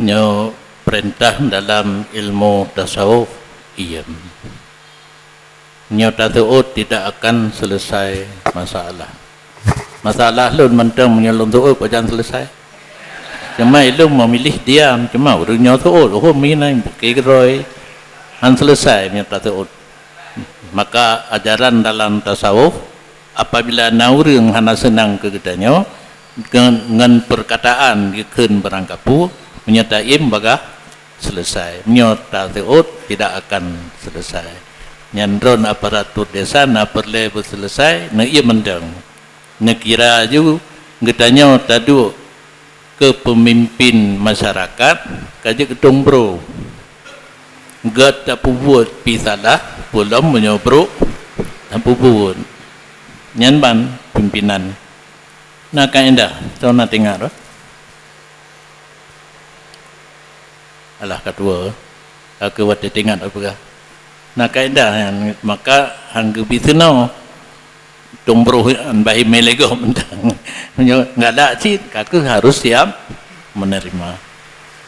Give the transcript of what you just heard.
nyo perintah dalam ilmu tasawuf iya nyo tasawuf tidak akan selesai masalah lun mentang menyelung tu'ud jangan selesai cuma ilmu memilih diam cuma udah nyo tu'ud minai buki geroi han selesai nyo tasawuf. Maka ajaran dalam tasawuf apabila naurung hana senang kegedanyo dengan perkataan dikeun berangkapu menyataim baga selesai menyota tasawuf tidak akan selesai nyandron aparatur desa na perle selesai na ia mendang nekira ju gedanyo tadu ke pemimpin masyarakat kaje ketong bro gat tapu buat pisalah pulam menyobro tapu buat nyanban pimpinan nak kaindah tahu nak tengok alah kedua aku buat tengok apa nak kaindah maka hanggu bisenau tombro an bahi melego mentang enggak ada sih aku harus siap menerima.